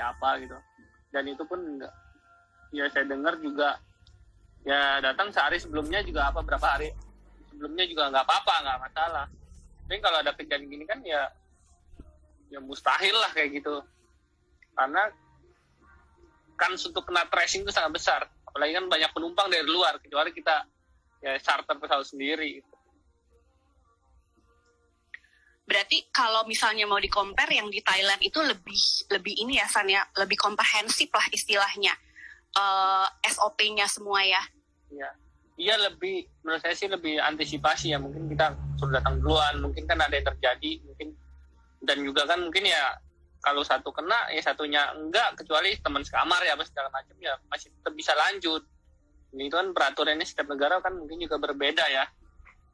apa gitu. Dan itu pun enggak, ya saya dengar juga ya datang sehari sebelumnya juga berapa hari sebelumnya juga nggak apa-apa, nggak masalah. Tapi kalau ada kejadian gini kan ya mustahil lah kayak gitu, karena kan untuk kena tracing itu sangat besar, apalagi kan banyak penumpang dari luar, kecuali kita ya charter pesawat sendiri. Berarti kalau misalnya mau di-compare yang di Thailand itu lebih ini ya San ya, lebih komprehensif lah istilahnya, SOP-nya semua ya. Iya, lebih, menurut saya sih lebih antisipasi ya. Mungkin kita sudah datang duluan, mungkin kan ada yang terjadi, mungkin, dan juga kan mungkin ya kalau satu kena ya satunya enggak, kecuali teman sekamar ya segala macam ya masih tetap bisa lanjut. Ini itu kan peraturannya setiap negara kan mungkin juga berbeda ya.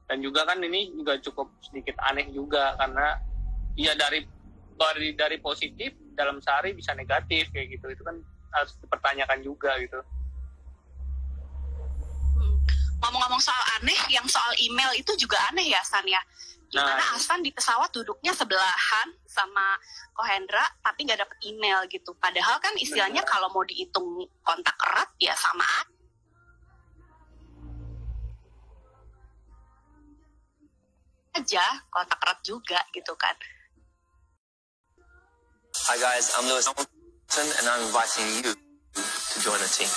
Dan juga kan ini juga cukup sedikit aneh juga, karena ya dari positif dalam sehari bisa negatif kayak gitu. Itu kan harus dipertanyakan juga gitu. Ngomong-ngomong soal aneh, yang soal email itu juga aneh ya San ya. Gimana Hasan di pesawat duduknya sebelahan sama Kohendra tapi nggak dapet email gitu. Padahal kan istilahnya kalau mau dihitung kontak erat ya sama aja, kontak erat juga gitu kan. Hi guys, I'm Lewis Hamilton and I'm inviting you to join the team.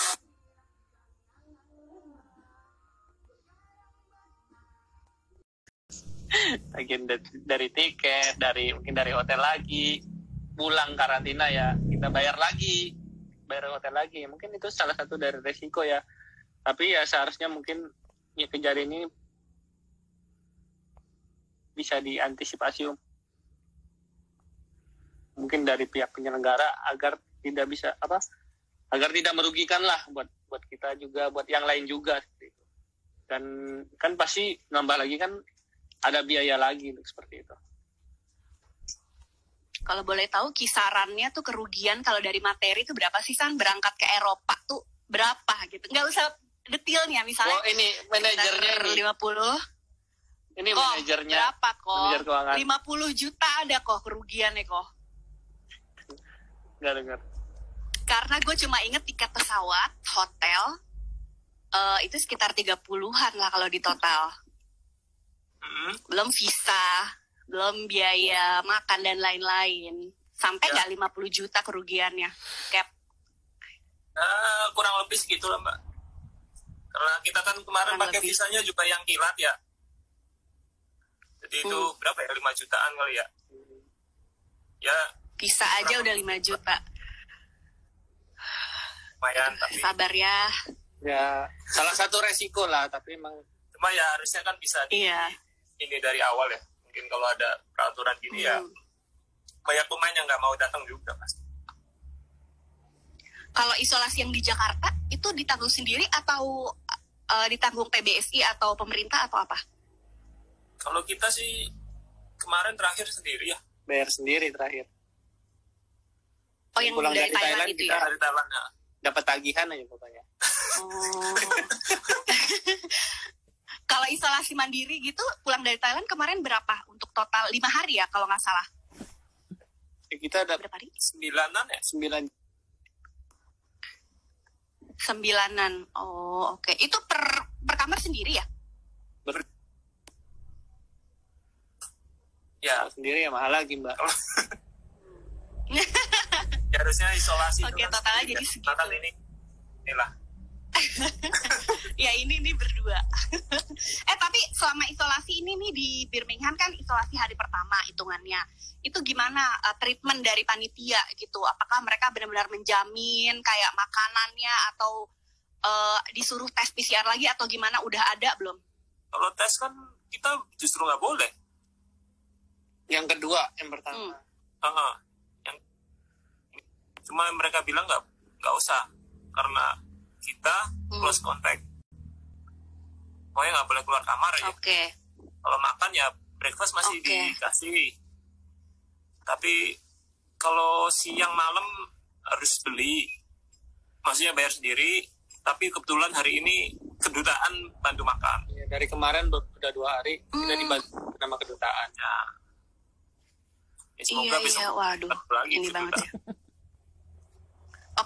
Bagian dari tiket, mungkin dari hotel lagi, pulang karantina ya kita bayar hotel lagi. Mungkin itu salah satu dari resiko ya. Tapi ya seharusnya mungkin ya kejadian ini bisa diantisipasi mungkin dari pihak penyelenggara agar tidak merugikan lah buat kita juga, buat yang lain juga. Dan kan pasti nambah lagi kan, ada biaya lagi untuk seperti itu. Kalau boleh tahu kisarannya tuh kerugian kalau dari materi itu berapa sih San? Berangkat ke Eropa tuh berapa gitu? Nggak usah detailnya misalnya. Oh ini manajernya ini. 50. Ini manajernya. Berapa kok? Manajer keuangan. 50 juta ada kok kerugiannya kok. Nggak dengar. Karena gue cuma inget tiket pesawat, hotel, itu sekitar 30-an lah kalau di total. Belum visa, belum biaya makan dan lain-lain. Sampai nggak 50 juta kerugiannya, Cap? Kurang lebih segitu lah, Mbak. Karena kita kan kemarin pakai visanya juga yang kilat ya. Jadi itu berapa ya, 5 jutaan kali ya. Ya. Visa aja udah 5 juta. Lumayan, tapi sabar ya. Ya, salah satu resiko lah, tapi emang. Cuma ya harusnya kan bisa ini dari awal ya. Mungkin kalau ada peraturan gini ya banyak pemain yang nggak mau datang juga pasti. Kalau isolasi yang di Jakarta itu ditanggung sendiri atau ditanggung PBSI atau pemerintah atau apa? Kalau kita sih kemarin terakhir sendiri ya. Bayar sendiri terakhir. Oh yang pulang dari Thailand itu ya? Dari Thailand ya. Dapat tagihan aja pokoknya. Oh. Kalau isolasi mandiri gitu, pulang dari Thailand kemarin berapa? Untuk total 5 hari ya, kalau nggak salah. Kita ada berapa hari? 9-an ya? 9-an. Oh, oke. Itu per kamar sendiri ya? Ya. Sendiri ya mahal lagi, Mbak. Ya harusnya isolasi. Oke, totalnya jadi segitu. Natal ini. Inilah. Ya ini berdua. Tapi selama isolasi ini nih di Birmingham kan isolasi hari pertama hitungannya. Itu gimana treatment dari panitia gitu? Apakah mereka benar-benar menjamin kayak makanannya atau disuruh tes PCR lagi atau gimana? Udah ada belum? Kalau tes kan kita justru nggak boleh. Yang kedua, yang pertama. Cuma mereka bilang nggak usah karena kita close contact. Pokoknya nggak boleh keluar kamar aja. Oke. Kalau makan ya breakfast masih dikasih. Tapi kalau siang malam harus beli. Maksudnya bayar sendiri. Tapi kebetulan hari ini kedutaan bantu makan. Ya, dari kemarin udah 2 hari kita dibantu sama kedutaan. Ya. Semoga bisa waduh. lagi Ini banget ya.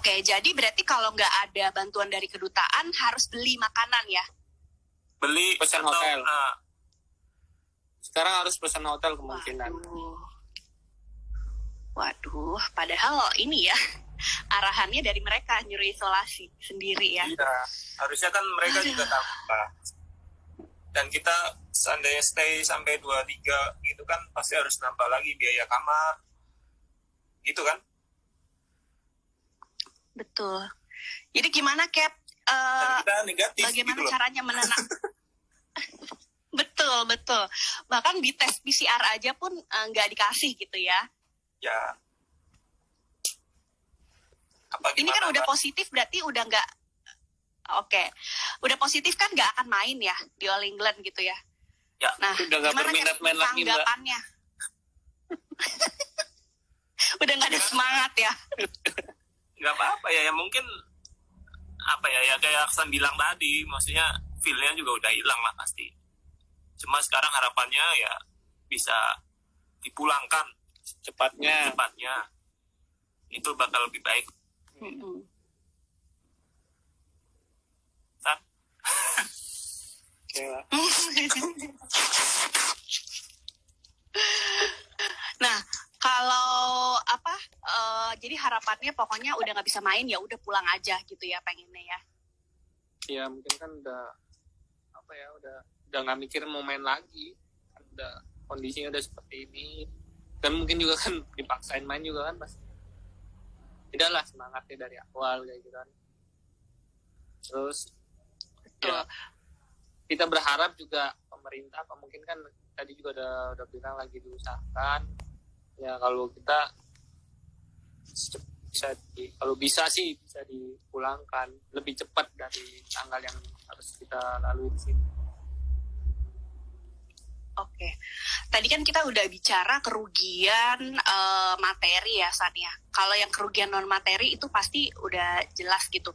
Oke, jadi berarti kalau nggak ada bantuan dari kedutaan harus beli makanan ya? Beli Pesan atau, hotel. Sekarang harus pesan hotel kemungkinan. Waduh, padahal ini ya arahannya dari mereka nyuruh isolasi sendiri ya. Iya, harusnya kan mereka juga tahu. Dan kita seandainya stay sampai 2-3 gitu kan pasti harus nambah lagi biaya kamar. Gitu kan? Betul. Jadi gimana Cap? Dan kita negatif Bagaimana gitu loh. caranya menenang? Betul. Bahkan di tes PCR aja pun nggak dikasih gitu ya. Ya. Apa Ini kan udah positif berarti udah nggak. Oke, udah positif kan nggak akan main ya di All England gitu ya. Ya, Nah, udah nggak gimana berminat Cap main lagi, Mbak. tanggapannya? Udah nggak ada semangat ya. nggak apa-apa ya mungkin apa ya kayak Aksan bilang tadi, maksudnya feel-nya juga udah hilang lah pasti. Cuma sekarang harapannya ya bisa dipulangkan Cepatnya. Itu bakal lebih baik. San? Oke lah. Nah, kalau jadi harapannya pokoknya udah nggak bisa main ya udah pulang aja gitu ya pengennya ya. Ya mungkin kan udah nggak mikirin mau main lagi, kan udah kondisinya udah seperti ini, dan mungkin juga kan dipaksain main juga kan pasti tidak lah semangatnya dari awal kayak gitu kan. Terus ya, kita berharap juga pemerintah mungkin kan tadi juga udah bilang lagi diusahakan ya kalau kita kalau bisa dipulangkan lebih cepat dari tanggal yang harus kita lalui di sini. Oke, tadi kan kita udah bicara kerugian materi ya San ya. Kalau yang kerugian non materi itu pasti udah jelas gitu.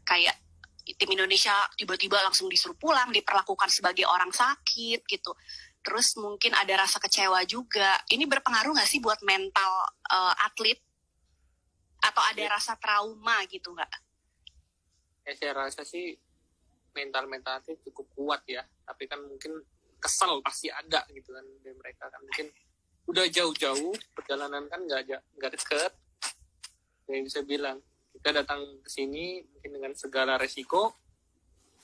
Kayak tim Indonesia tiba-tiba langsung disuruh pulang, diperlakukan sebagai orang sakit gitu. Terus mungkin ada rasa kecewa juga. Ini berpengaruh nggak sih buat mental atlet? Atau ada rasa trauma gitu nggak? Ya saya rasa sih mental-mental atlet cukup kuat ya. Tapi kan mungkin kesel pasti ada gitu kan dari mereka kan mungkin udah jauh-jauh perjalanan kan nggak deket. Yang bisa bilang kita datang ke sini mungkin dengan segala resiko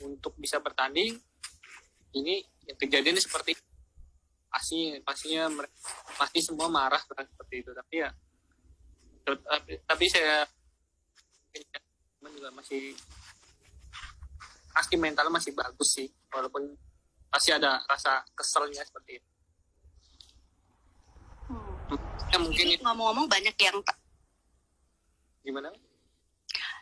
untuk bisa bertanding. Ini yang kejadian seperti pastinya pasti semua marah kan seperti itu, tapi saya juga masih pasti mentalnya masih bagus sih, walaupun pasti ada rasa keselnya seperti itu. Ya, mungkin ini ngomong-ngomong banyak yang gimana?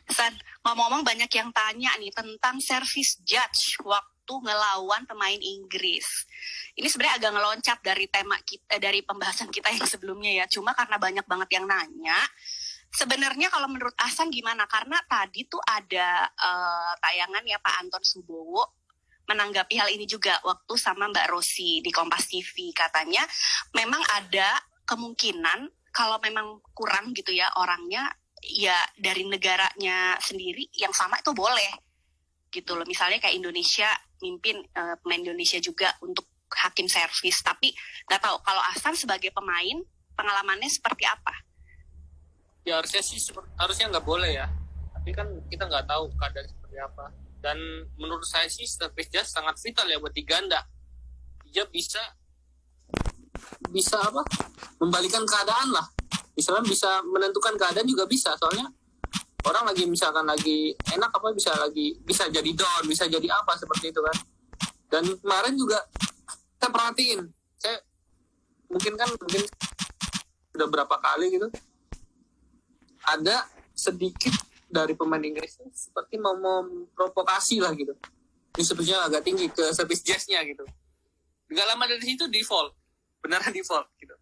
San, ngomong-ngomong banyak yang tanya nih tentang service judge waktu ngelawan pemain Inggris. Ini sebenarnya agak ngeloncat dari tema kita, dari pembahasan kita yang sebelumnya ya. Cuma karena banyak banget yang nanya, sebenarnya kalau menurut Ahsan gimana? Karena tadi tuh ada tayangan ya Pak Anton Subowo menanggapi hal ini juga waktu sama Mbak Rosi di Kompas TV. Katanya memang ada kemungkinan kalau memang kurang gitu ya orangnya, ya dari negaranya sendiri yang sama itu boleh gitu loh. Misalnya kayak Indonesia mimpin pemain Indonesia juga untuk hakim servis, tapi nggak tahu kalau Ahsan sebagai pemain pengalamannya seperti apa? Ya harusnya nggak boleh ya, tapi kan kita nggak tahu keadaan seperti apa. Dan menurut saya sih service judge sangat vital ya buat di ganda. Dia bisa membalikan keadaan lah. Misalnya bisa menentukan keadaan juga bisa, soalnya orang misalkan lagi enak bisa jadi down, bisa jadi apa seperti itu kan. Dan kemarin juga saya perhatiin, mungkin udah berapa kali gitu ada sedikit dari pemain Inggris seperti mau memprovokasi lah gitu. Ini sebenarnya agak tinggi ke service judge-nya gitu. Gak lama dari situ beneran default gitu.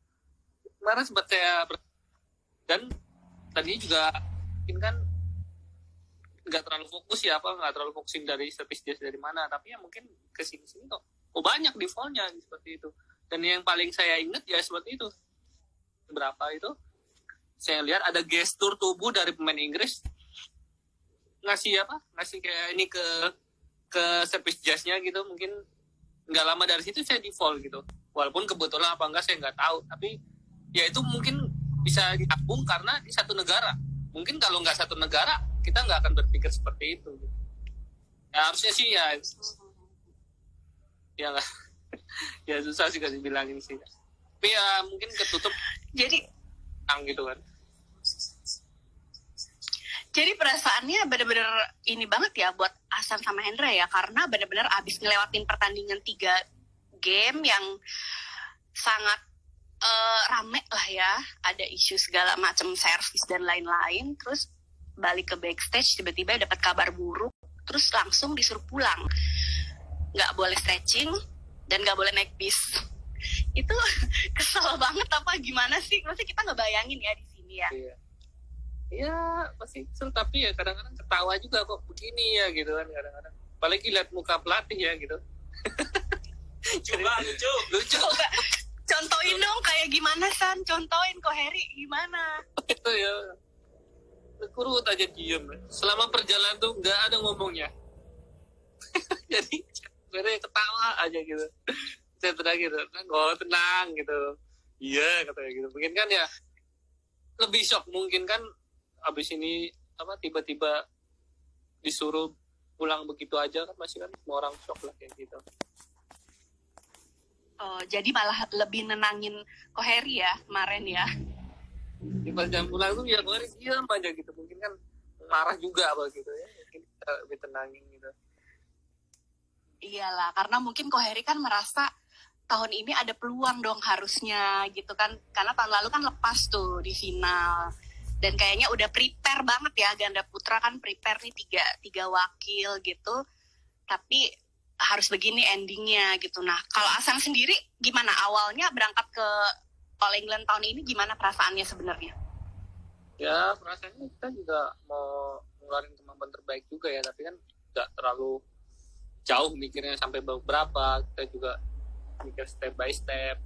Kemarin sempat dan tadi juga mungkin kan nggak terlalu fokusin dari service judge dari mana, tapi ya mungkin kesini kok banyak defaultnya seperti itu. Dan yang paling saya ingat ya seperti itu, berapa itu saya lihat ada gestur tubuh dari pemain Inggris ngasih kayak ini ke service jasnya gitu, mungkin nggak lama dari situ saya default gitu, walaupun kebetulan apa enggak saya nggak tahu, tapi ya itu mungkin bisa ditabung karena di satu negara. Mungkin kalau nggak satu negara kita nggak akan berpikir seperti itu. Ya harusnya sih ya nggak ya susah sih kasih bilangin sih, tapi ya mungkin ketutup Jadi gitu kan. Jadi perasaannya bener-bener ini banget ya buat Hasan sama Hendra ya, karena bener-bener abis ngelewatin pertandingan 3 game yang sangat rame lah ya, ada isu segala macam servis dan lain-lain, terus balik ke backstage tiba-tiba dapat kabar buruk, terus langsung disuruh pulang, nggak boleh stretching dan nggak boleh naik bis. Itu kesel banget apa gimana sih? Maksudnya kita nggak bayangin ya di sini ya. Iya pasti kesel, tapi ya kadang-kadang ketawa juga kok begini ya gitu kan, kadang-kadang apalagi lihat muka pelatih ya gitu. lucu. Coba contohin dong kayak gimana San, contohin kok Heri gimana? Itu ya kurut aja diem selama perjalanan tuh nggak ada ngomongnya. Jadi sebenarnya ketawa aja gitu. Saya tenang gitu, tenang gitu. Iya katanya gitu. Mungkin kan ya lebih shock mungkin kan, abis ini tiba-tiba disuruh pulang begitu aja kan, masih kan semua orang shock lah kayak gitu. Oh, jadi malah lebih nenangin Koheri ya kemarin ya. Di pas jam pulang tuh ya kemarin diam aja gitu, mungkin kan marah juga apa gitu ya, mungkin kita lebih tenangin gitu. Iyalah, karena mungkin Koheri kan merasa tahun ini ada peluang dong harusnya gitu kan, karena tahun lalu kan lepas tuh di final, dan kayaknya udah prepare banget ya, ganda putra kan prepare nih tiga wakil gitu, tapi harus begini endingnya gitu. Nah kalau Asang sendiri gimana, awalnya berangkat ke All England tahun ini gimana perasaannya sebenarnya? Ya perasaannya kita juga mau ngeluarin kemampuan terbaik juga ya, tapi kan nggak terlalu jauh mikirnya sampai berapa, kita juga mikir step by step.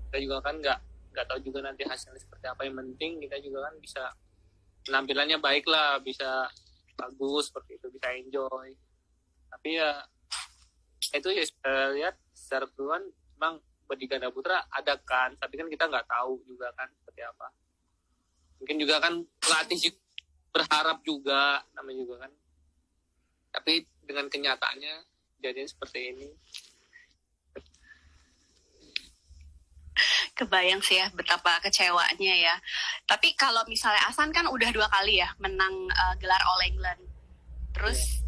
Kita juga kan nggak tahu juga nanti hasilnya seperti apa, yang penting kita juga kan bisa penampilannya baik lah, bisa bagus seperti itu, bisa enjoy. Tapi ya itu ya saya lihat secara keseluruhan memang di ganda putra ada kan, tapi kan kita nggak tahu juga kan seperti apa. Mungkin juga kan pelatih berharap juga, namanya juga kan, tapi dengan kenyataannya jadinya seperti ini. Kebayang sih ya betapa kecewanya ya. Tapi kalau misalnya Asan kan udah 2 kali ya menang gelar All England. Terus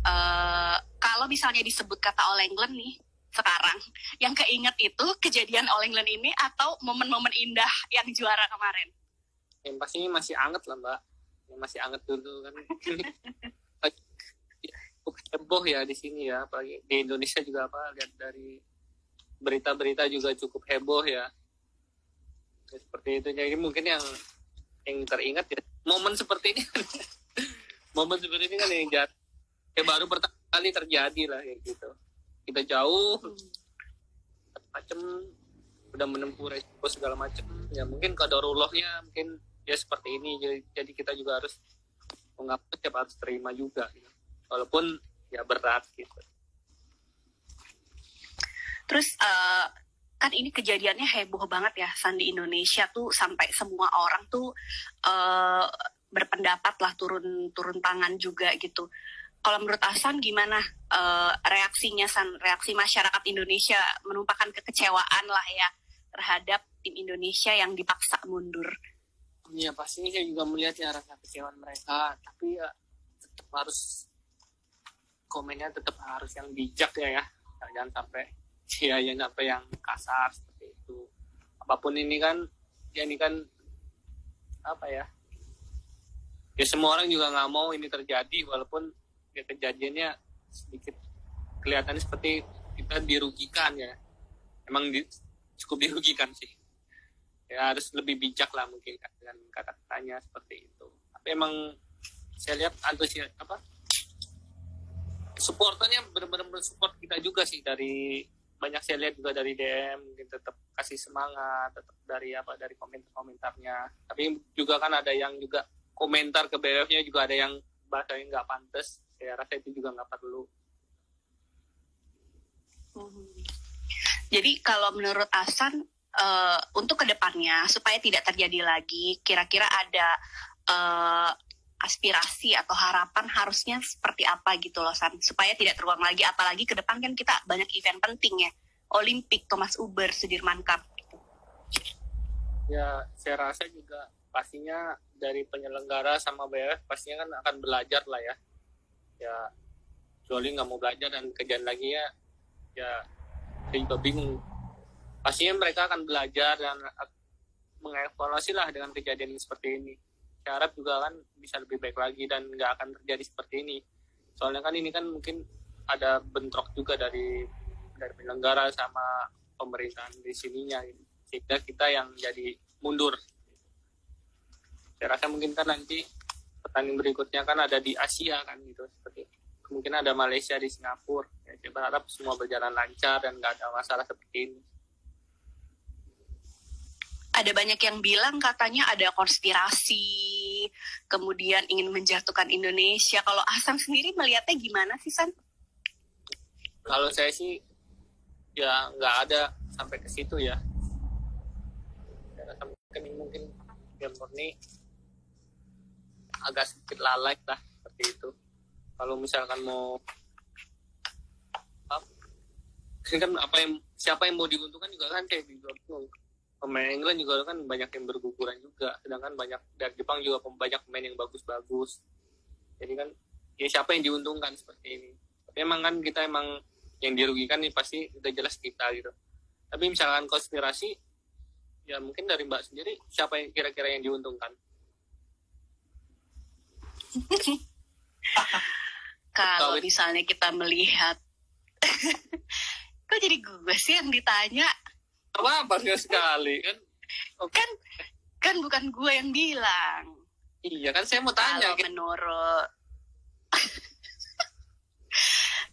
kalau misalnya disebut kata All England nih sekarang, yang keinget itu kejadian All England ini atau momen-momen indah yang juara kemarin? Yang pastinya masih anget lah Mbak, yang masih anget dulu kan. Heboh ya di sini ya, apalagi di Indonesia juga lihat dari berita-berita juga cukup heboh ya. Seperti itu, jadi mungkin yang teringat ya momen seperti ini. Momen seperti ini kan yang kayak baru pertama kali terjadi lah kayak gitu. Kita jauh macam udah menempuh resiko segala macam ya, mungkin qadarullahnya mungkin ya seperti ini, jadi kita juga harus mengaku harus terima juga gitu. Walaupun ya berat gitu. Terus kan ini kejadiannya heboh banget ya San, di Indonesia tuh sampai semua orang tuh berpendapat lah, turun tangan juga gitu. Kalau menurut Asan gimana reaksinya San, reaksi masyarakat Indonesia menumpahkan kekecewaan lah ya terhadap tim Indonesia yang dipaksa mundur? Ya pastinya saya juga melihat ya rasa kekecewaan mereka, tapi ya tetap harus komennya tetap harus yang bijak ya, jangan sampai yang kasar seperti itu. Apapun ini kan apa ya semua orang juga nggak mau ini terjadi, walaupun ya kejadiannya sedikit kelihatannya seperti kita dirugikan ya, emang cukup dirugikan sih ya, harus lebih bijak lah mungkin dengan kata-katanya seperti itu. Tapi emang saya lihat antusias supporternya benar-benar support kita juga sih, dari banyak saya lihat juga dari DM mungkin tetap kasih semangat, tetap dari komentar-komentarnya. Tapi juga kan ada yang juga komentar ke BWF-nya juga ada yang bahasanya nggak pantas, saya rasa itu juga nggak perlu. Jadi kalau menurut Ahsan, untuk kedepannya supaya tidak terjadi lagi, kira-kira ada aspirasi atau harapan harusnya seperti apa gitu loh San, supaya tidak terulang lagi, apalagi ke depan kan kita banyak event penting ya, Olimpik, Thomas Uber, Sudirman Cup gitu. Ya saya rasa juga pastinya dari penyelenggara sama BWF pastinya kan akan belajar lah ya. Ya kecuali nggak mau belajar dan kerjaan lagi ya saya juga bingung. Pastinya mereka akan belajar dan mengevaluasi lah dengan kejadian seperti ini. Saya harap juga kan bisa lebih baik lagi dan nggak akan terjadi seperti ini. Soalnya kan ini kan mungkin ada bentrok juga dari penyelenggara sama pemerintahan di sininya, gitu. Sehingga kita yang jadi mundur. Saya rasa mungkin kan nanti pertandingan berikutnya kan ada di Asia kan gitu, seperti mungkin ada Malaysia di Singapura. Ya, saya berharap semua berjalan lancar dan nggak ada masalah seperti ini. Ada banyak yang bilang katanya ada konspirasi, kemudian ingin menjatuhkan Indonesia. Kalau Ahsan sendiri melihatnya gimana sih, San? Kalau saya sih, ya nggak ada sampai ke situ ya. Saya rasa mungkin ya murni agak sedikit lalai lah seperti itu. Kalau misalkan mau kan siapa yang mau diuntungkan juga kan kayak juga bingung. Pemain England juga kan banyak yang berguguran juga, sedangkan banyak dari Jepang juga banyak pemain yang bagus-bagus. Jadi kan ya siapa yang diuntungkan seperti ini. Tapi emang kan kita emang yang dirugikan nih pasti udah jelas kita gitu. Tapi misalkan konspirasi, ya mungkin dari Mbak sendiri siapa yang kira-kira yang diuntungkan? Kalau misalnya kita melihat, kok jadi gue sih yang ditanya? Apa sekali kan bukan gue yang bilang. Iya kan saya mau tanya. Kalau menurut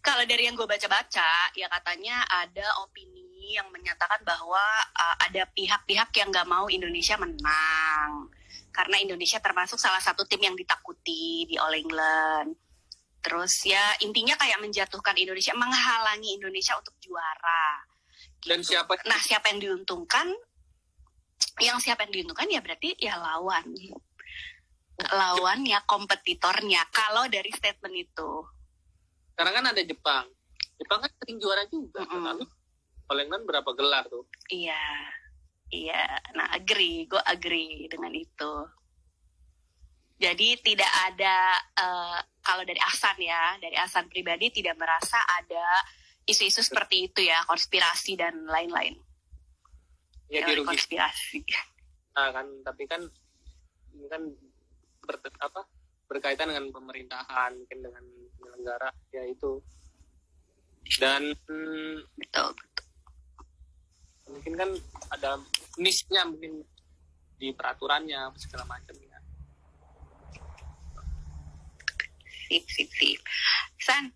kalau dari yang gue baca-baca ya katanya ada opini yang menyatakan bahwa ada pihak-pihak yang nggak mau Indonesia menang karena Indonesia termasuk salah satu tim yang ditakuti di All England. Terus ya intinya kayak menjatuhkan Indonesia, menghalangi Indonesia untuk juara. Dan siapa yang diuntungkan? Siapa yang diuntungkan ya berarti ya lawan ya kompetitornya. Kalau dari statement itu. Karena kan ada Jepang kan sering juara juga. Lalu All England berapa gelar tuh? Iya. Nah gue agree dengan itu. Jadi tidak ada kalau dari Ahsan pribadi tidak merasa ada isu-isu seperti itu ya, konspirasi dan lain-lain. Ya dirugikan. Konspirasi. Nah kan, tapi kan ini kan berkaitan dengan pemerintahan, mungkin dengan penyelenggara, ya itu. Dan betul. Mungkin kan ada niche-nya mungkin di peraturannya segala macam ya. Sip. San,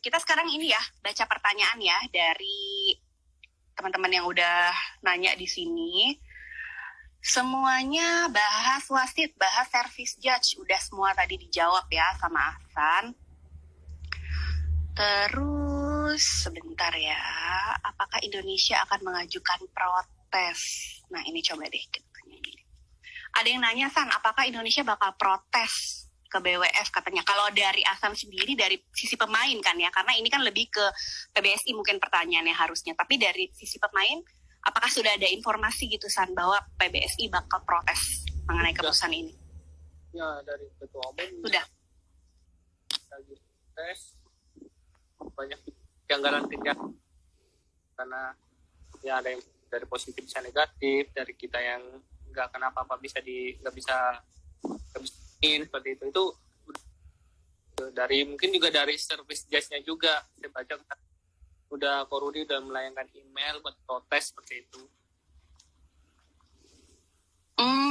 kita sekarang ini ya baca pertanyaan ya dari teman-teman yang udah nanya di sini. Semuanya bahas wasit, bahas service judge, udah semua tadi dijawab ya sama Ahsan. Terus sebentar ya, apakah Indonesia akan mengajukan protes? Nah ini coba deh kita tanya gini. Ada yang nanya, San, apakah Indonesia bakal protes ke BWF katanya? Kalau dari Ahsan sendiri dari sisi pemain kan ya, karena ini kan lebih ke PBSI mungkin pertanyaannya harusnya, tapi dari sisi pemain apakah sudah ada informasi gitu San bahwa PBSI bakal protes mengenai keputusan ini? Ya dari ketua umum sudah lagi protes, banyak pelanggaran kejahatan karena ya ada yang dari positif bisa negatif, dari kita yang nggak kenapa-apa nggak bisa seperti itu dari mungkin juga dari service judge-nya juga saya baca Korudi udah melayangkan email buat protes seperti itu.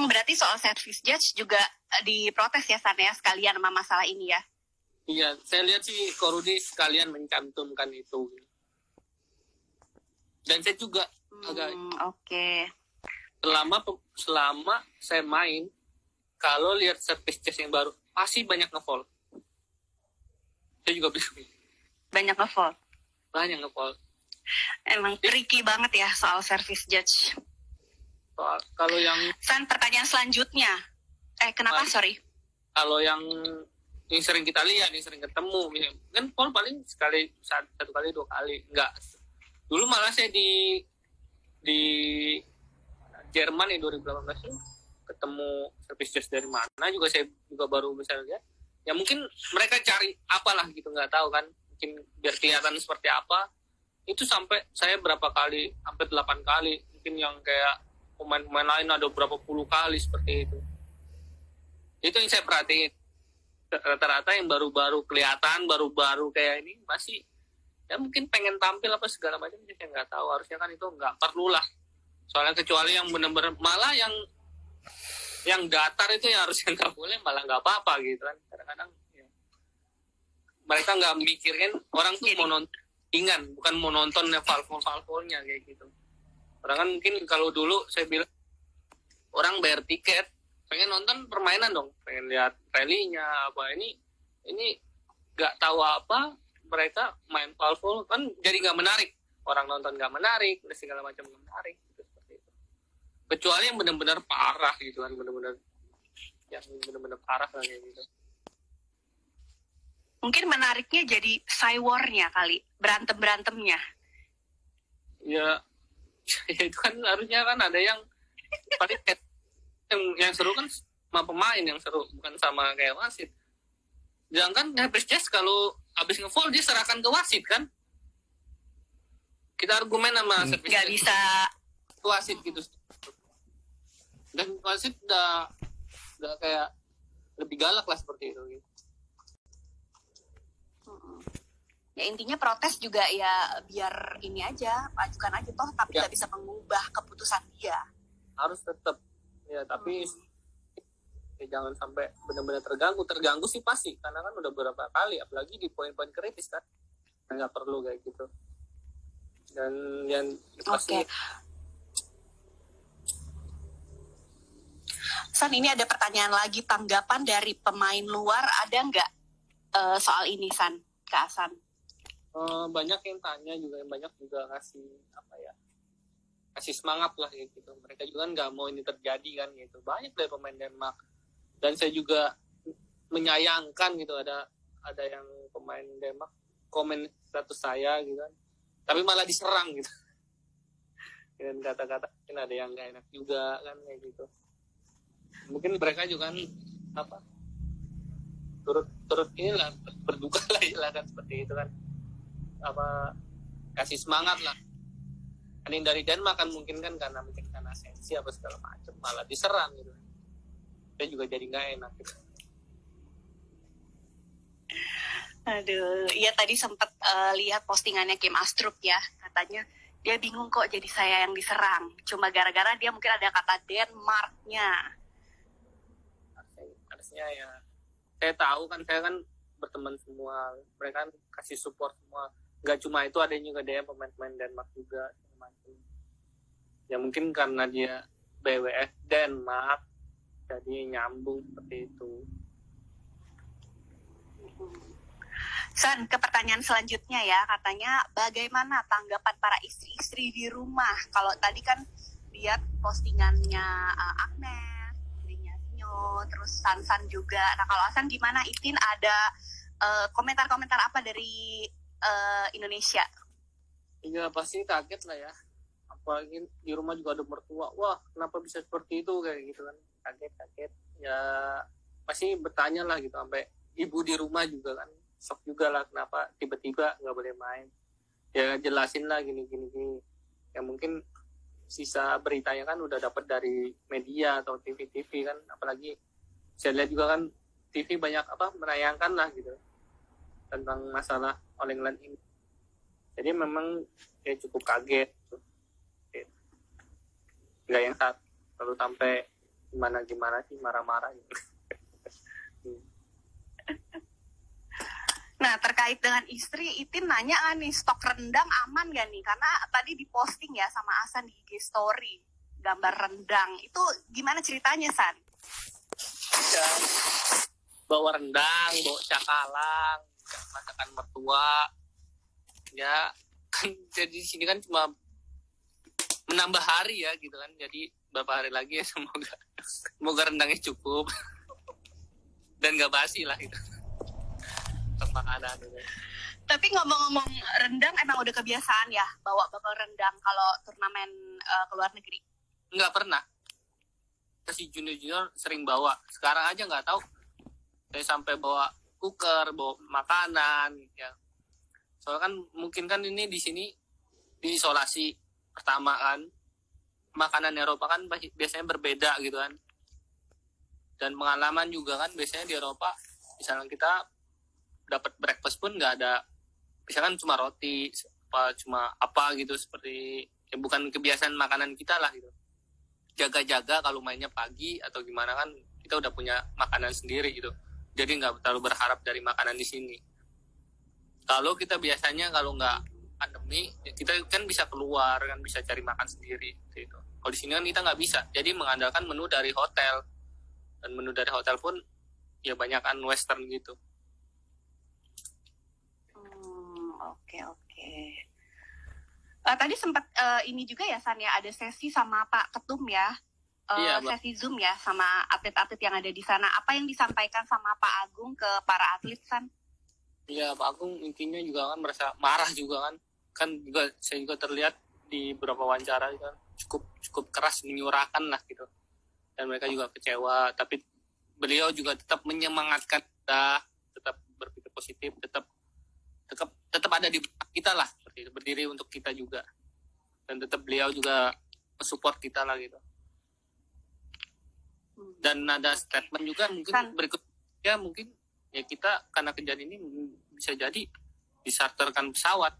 Berarti soal service judge juga diprotes ya San ya, sekalian sama masalah ini ya? Iya, saya lihat sih Korudi sekalian mencantumkan itu. Dan saya juga agak Oke. Selama saya main, kalau lihat service judge yang baru pasti banyak nge-fall. Saya juga bingung. Banyak nge-fall. Banyak nge-fall. Emang tricky banget ya soal service judge. Soal kalau yang San, pertanyaan selanjutnya. Kenapa? Sorry. kalau yang sering kita lihat, yang sering ketemu, kan fall paling sekali, satu kali, 2 kali, enggak. Dulu malah saya di Jerman ya 2018 itu ketemu service judge dari mana juga saya juga baru bisa lihat. Ya mungkin mereka cari apalah gitu, nggak tahu kan, mungkin biar kelihatan seperti apa. Itu sampai saya berapa kali, sampai 8 kali, mungkin yang kayak pemain-pemain lain ada berapa puluh kali seperti itu. Itu yang saya perhatiin. Rata-rata yang baru-baru kelihatan, baru-baru kayak ini masih ya mungkin pengen tampil apa segala macam, saya nggak tahu. Harusnya kan itu nggak perlu lah. Soalnya kecuali yang benar-benar, malah yang datar itu yang harusnya nggak boleh, malah nggak apa-apa gitu kan. Kadang-kadang ya, mereka nggak mikirin orang tuh mau nonton ringan, bukan mau nonton valve-valve-nya kayak gitu. Orang kan mungkin kalau dulu saya bilang orang bayar tiket pengen nonton permainan dong, pengen lihat rally-nya apa, ini nggak tahu apa, mereka main valve kan jadi nggak menarik, orang nonton nggak menarik, segala macam nggak menarik gitu, seperti itu. Kecuali yang benar-benar parah gitu kan, benar-benar parah lah kayak gitu. Mungkin menariknya jadi war-nya kali, berantem-berantemnya. Ya itu kan harusnya kan ada yang paling yang seru kan sama pemain yang seru, bukan sama kayak wasit. Jangan habis Jazz kalau habis nge-fall dia serahkan ke wasit kan. Kita argumen sama service nggak bisa wasit gitu. Dan wasit udah kayak lebih galak lah seperti itu gitu. Ya intinya protes juga ya biar ini aja, ajukan aja toh, tapi nggak bisa mengubah keputusan dia. Harus tetap ya, tapi ya jangan sampai benar-benar terganggu sih pasti, karena kan udah beberapa kali, apalagi di poin-poin kritis kan, nggak perlu kayak gitu. Dan yang pasti San, ini ada pertanyaan lagi, tanggapan dari pemain luar ada nggak soal ini, San, ke Hasan? Banyak yang tanya juga, yang banyak juga kasih semangat lah kayak gitu. Mereka juga nggak mau ini terjadi kan gitu. Banyak dari pemain Denmark, dan saya juga menyayangkan gitu, ada yang pemain Denmark komen status saya gitu kan, tapi malah diserang gitu. Dan kata-kata mungkin ada yang nggak enak juga kan kayak gitu. Mungkin mereka juga kan turut inilah berduka lah kan seperti itu kan, kasih semangat lah. Ada yang dari Denmark kan mungkin karena sensi apa segala macam malah diserang gitu. Saya juga jadi nggak enak gitu. Aduh, iya tadi sempat lihat postingannya Kim Astrup ya, katanya dia bingung kok jadi saya yang diserang, cuma gara-gara dia mungkin ada kata Denmarknya. Harusnya ya, saya tahu kan, saya kan berteman semua, mereka kan kasih support semua. Nggak cuma itu, ada juga dia pemain-pemain Denmark juga. Ya mungkin karena dia BWF Denmark, jadi nyambung seperti itu. San, ke pertanyaan selanjutnya ya, katanya bagaimana tanggapan para istri-istri di rumah? Kalau tadi kan lihat postingannya Agnes, istrinya Sinyo, terus San juga. Nah kalau Hasan gimana? Itin ada komentar-komentar apa dari Indonesia? Ya pasti kaget lah ya, apalagi di rumah juga ada mertua, wah kenapa bisa seperti itu kayak gitu kan, kaget ya, pasti bertanya lah gitu. Sampai ibu di rumah juga kan shock juga lah, kenapa tiba-tiba nggak boleh main. Ya jelasin lah gini. Ya mungkin sisa beritanya kan udah dapat dari media atau TV kan, apalagi saya lihat juga kan TV banyak menayangkan lah gitu tentang masalah All England ini. Jadi memang ya cukup kaget gitu. Nggak yang lalu sampai gimana sih marah-marah gitu. Nah terkait dengan istri, Itin nanya nih, stok rendang aman gak nih? Karena tadi diposting ya sama Hasan di IG story gambar rendang, itu gimana ceritanya, San? Ya, bawa rendang, bawa cakalang, masakan mertua. Ya kan jadi di sini kan cuma menambah hari ya gitu kan. Jadi beberapa hari lagi ya semoga rendangnya cukup dan nggak basi lah gitu. Makanan gitu. Tapi ngomong-ngomong rendang emang udah kebiasaan ya bawa rendang kalau turnamen ke luar negeri? Nggak pernah. Si junior sering bawa. Sekarang aja nggak tahu. Saya sampai bawa cooker, bawa makanan ya. Soalnya kan mungkin kan ini di sini diisolasi pertama kan. Makanan Eropa kan biasanya berbeda gitu kan. Dan pengalaman juga kan biasanya di Eropa misalnya kita dapat breakfast pun nggak ada, misalkan cuma roti, cuma apa gitu, seperti ya bukan kebiasaan makanan kita lah gitu. Jaga-jaga kalau mainnya pagi atau gimana kan kita udah punya makanan sendiri gitu. Jadi nggak terlalu berharap dari makanan di sini. Kalau kita biasanya kalau nggak pandemi, ya kita kan bisa keluar kan, bisa cari makan sendiri gitu. Kalau di sini kan kita nggak bisa, jadi mengandalkan menu dari hotel, dan menu dari hotel pun ya banyakan western gitu. Oke. Tadi sempat ini juga ya San ya, ada sesi sama Pak Ketum ya, Iya, sesi Zoom ya sama atlet-atlet yang ada di sana. Apa yang disampaikan sama Pak Agung ke para atlet San? Iya, Pak Agung intinya juga kan merasa marah juga kan juga saya juga terlihat di beberapa wawancara kan cukup keras menyuarakan lah gitu, dan mereka juga kecewa. Tapi beliau juga tetap menyemangatkan kita, tetap berpikir positif, tetap ada di kita lah, seperti itu, berdiri untuk kita juga, dan tetap beliau juga support kita lah gitu. Dan ada statement juga mungkin berikutnya, mungkin ya kita karena kejadian ini bisa jadi diserterkan pesawat,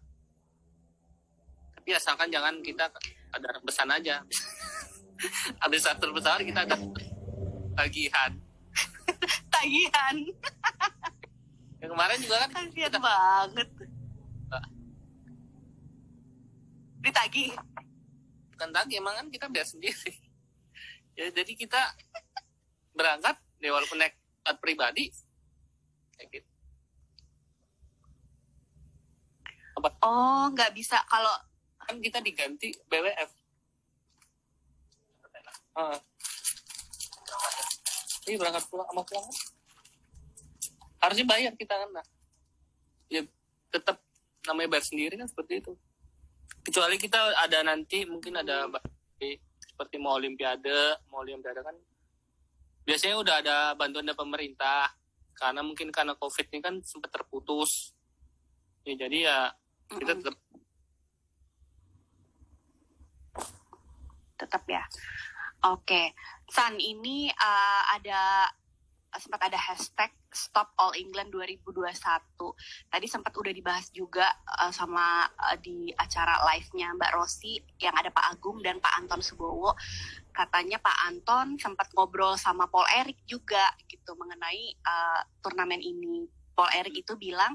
tapi asalkan jangan kita ada pesan aja. Ada charter pesawat kita ada tagihan. Yang kemarin juga kan kasian banget. Ditagih. Bukan tagih, emang kan kita bayar sendiri. Ya, jadi kita berangkat ya walaupun naik pribadi kayak gitu. Oh, nggak bisa kalau kan kita diganti BWF. Ini berangkat pulang sama pulang harusnya bayar kita kan, nah ya tetap namanya bayar sendiri kan, seperti itu. Kecuali kita ada nanti mungkin ada seperti mau olimpiade kan biasanya udah ada bantuan dari pemerintah, karena mungkin karena COVID ini kan sempat terputus ya, jadi ya kita tetap ya. Oke, San, ini sempat ada hashtag Stop All England 2021. Tadi sempat udah dibahas juga sama di acara live-nya Mbak Rosi yang ada Pak Agung dan Pak Anton Subowo. Katanya Pak Anton sempat ngobrol sama Paul Eric juga gitu mengenai turnamen ini. Paul Eric itu bilang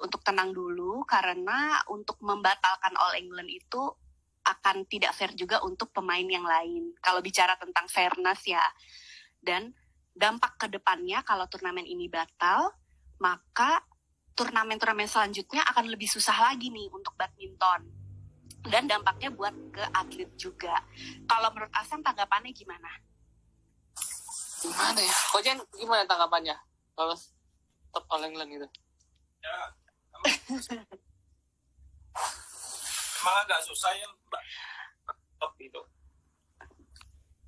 untuk tenang dulu, karena untuk membatalkan All England itu akan tidak fair juga untuk pemain yang lain. Kalau bicara tentang fairness ya. Dan dampak ke depannya kalau turnamen ini batal, maka turnamen-turnamen selanjutnya akan lebih susah lagi nih untuk badminton. Dan dampaknya buat ke atlet juga. Kalau menurut Asan tanggapannya gimana? Gimana ya? Kojen gimana tanggapannya kalau Stop All England gitu? Ya, emang agak susah ya Mbak top itu,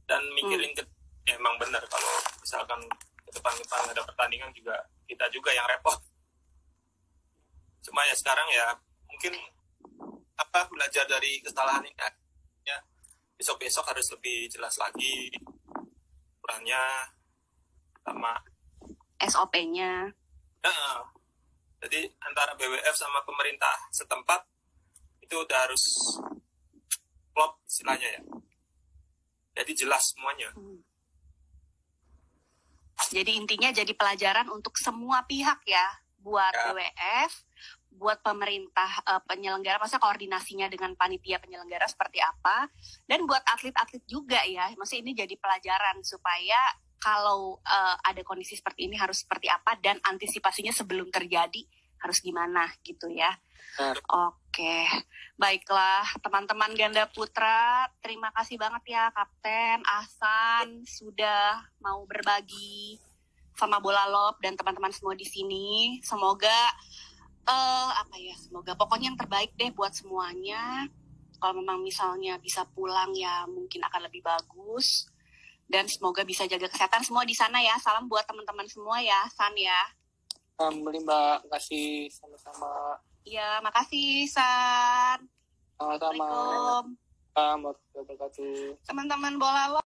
dan mikirin ya emang benar kalau misalkan ke depan ada pertandingan juga kita juga yang repot. Cuma ya sekarang ya mungkin belajar dari kesalahan ini ya, besok harus lebih jelas lagi ukurannya sama SOP-nya. Jadi antara BWF sama pemerintah setempat itu udah harus klop istilahnya ya. Jadi jelas semuanya. Jadi intinya jadi pelajaran untuk semua pihak ya, buat BWF, buat pemerintah penyelenggara, maksudnya koordinasinya dengan panitia penyelenggara seperti apa, dan buat atlet-atlet juga ya. Maksudnya ini jadi pelajaran supaya kalau ada kondisi seperti ini harus seperti apa dan antisipasinya sebelum terjadi harus gimana gitu ya. Oke, baiklah teman-teman ganda putra, terima kasih banget ya Kapten Ahsan sudah mau berbagi sama Bola Love dan teman-teman semua di sini. Semoga semoga pokoknya yang terbaik deh buat semuanya. Kalau memang misalnya bisa pulang ya mungkin akan lebih bagus. Dan semoga bisa jaga kesehatan semua di sana ya. Salam buat teman-teman semua ya, San ya. Beli Mbak, kasih sama-sama. Iya, makasih San. Sama-sama. Assalamualaikum. Warahmatullahi wabarakatuh. Teman-teman Bola Love.